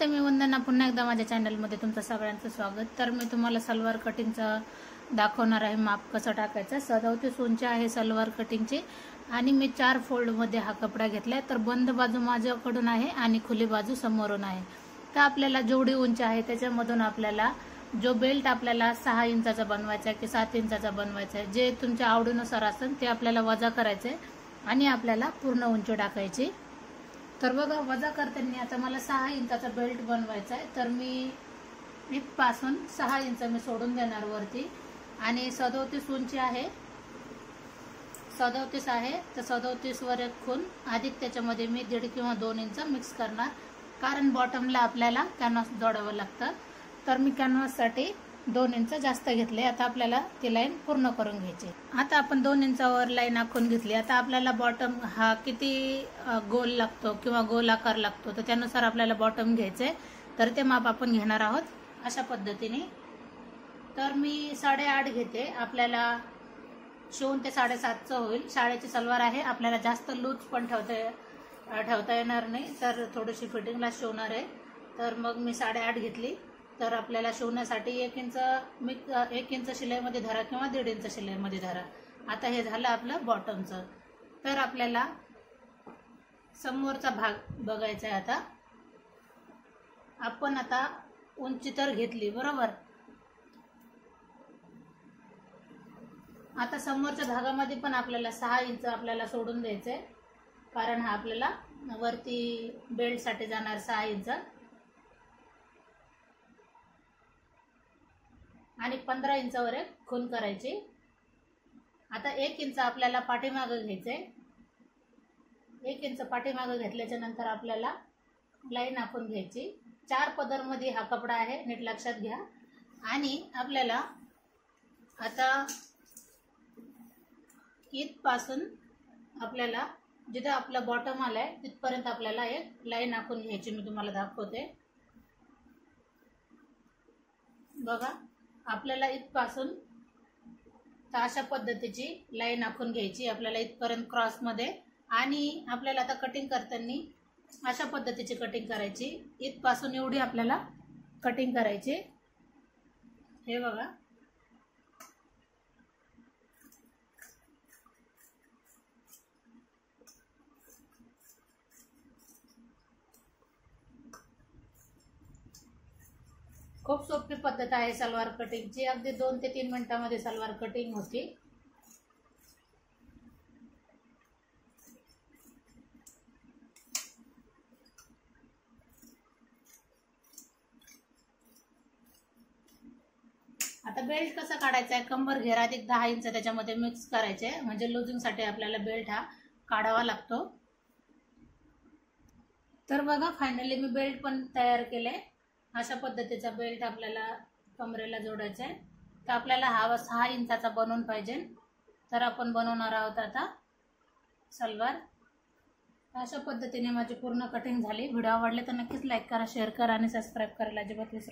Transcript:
नमस्ते, मी वंदना. पुन्हा एकदा माझ्या चॅनलमध्ये तुमचं सगळ्यांचं स्वागत. तर मी तुम्हाला सलवार कटिंगचा दाखवणार आहे. माप कसं टाकायचं. 37 उंची आहे सलवार कटिंगची आणि मी 4 फोल्डमध्ये हा कपडा घेतलाय. तर बंद बाजू माझ्याकडून आहे आणि खुली बाजू समोरून आहे. तर आपल्याला जेवढी उंची आहे त्याच्यामधून आपल्याला जो बेल्ट आपल्याला 6 इंचाचा बनवायचा आहे की 7 इंचाचा बनवायचा आहे, जे तुमच्या आवडीनुसार असेल ते आपल्याला वजा करायचे आणि आपल्याला पूर्ण उंची टाकायची. तर बघा, वजा करताना आता मला 6 इंचाचा बेल्ट बनवायचा आहे. तर मी इथपासून 6 इंच मी सोडून देणार वरती आणि 37 उंची आहे, 37 आहे. तर 37 वर एक खून अधिक त्याच्यामध्ये मी 1.5 किंवा 2 इंच मिक्स करणार, कारण बॉटमला आपल्याला कॅनव्हास जोडावं लागतं. तर मी कॅनव्हाससाठी 2 इंच जास्त घेतले. आता आपल्याला ती लाईन पूर्ण करून घ्यायची. आता आपण 2 इंचावर लाईन आखून घेतली. आता आपल्याला बॉटम हा किती गोल लागतो किंवा गोल आकार लागतो तर त्यानुसार आपल्याला बॉटम घ्यायचंय. तर ते माप आपण घेणार आहोत अशा पद्धतीने. तर मी 8.5 घेते. आपल्याला शिवून ते 7.5चं होईल. शाळेची सलवार आहे, आपल्याला जास्त लूज पण ठेवता येणार नाही, तर थोडीशी फिटिंगला शिवणार आहे. तर मग मी 8.5 घेतली. तर आपल्याला शिवण्यासाठी 1 इंच शिलाईमध्ये धरा किंवा 1.5 इंच शिलाईमध्ये धरा. आता हे झालं आपलं बॉटमचं. तर आपल्याला समोरचा भाग बघायचा आहे. आता आपण उंची तर घेतली बरोबर. आता समोरच्या भागामध्ये पण आपल्याला 6 इंच आपल्याला सोडून द्यायचंय, कारण हा आपल्याला वरती बेल्टसाठी जाणार 6 इंच आणि 15 इंचावर एक खून करायची. आता 1 इंच आपल्याला पाठीमागं घ्यायचंय. 1 इंच पाठीमागं घेतल्याच्या नंतर आपल्याला लाईन आखून घ्यायची. 4 पदरमध्ये हा कपडा आहे, नीट लक्षात घ्या. आणि आपल्याला आता इथपासून आपल्याला जिथे आपलं बॉटम आलाय तिथपर्यंत आपल्याला एक लाईन आखून घ्यायची. मी तुम्हाला दाखवते बघा. आपल्याला इथपासून अशा पद्धतीची लाईन आखून घ्यायची आपल्याला इथपर्यंत क्रॉसमध्ये. आणि आपल्याला आता कटिंग करताना अशा पद्धतीची कटिंग करायची. इथपासून एवढी आपल्याला कटिंग करायची. हे बघा, खूप सोपी पद्धत आहे सलवार कटिंगची. अगदी 2 ते 3 मिनिटांमध्ये सलवार कटिंग होती. आता बेल्ट कसा काढायचा आहे. कंबर घेर अधिक 10 इंच त्याच्यामध्ये मिक्स करायचे, म्हणजे लुजिंगसाठी आपल्याला बेल्ट हा काढावा लागतो. तर बघा, फायनली मी बेल्ट पण तयार केले. अशा पद्धतीचा बेल्ट आपल्याला कमरेला जोडायचा आहे. तर आपल्याला हा 6 इंचाचा बनवून पाहिजे. तर आपण बनवणार आहोत आता सलवार. अशा पद्धतीने माझी पूर्ण कटिंग झाली. व्हिडिओ आवडले तर नक्कीच लाईक करा, शेअर करा आणि सबस्क्राईब करायला अजिबात विसरू नका.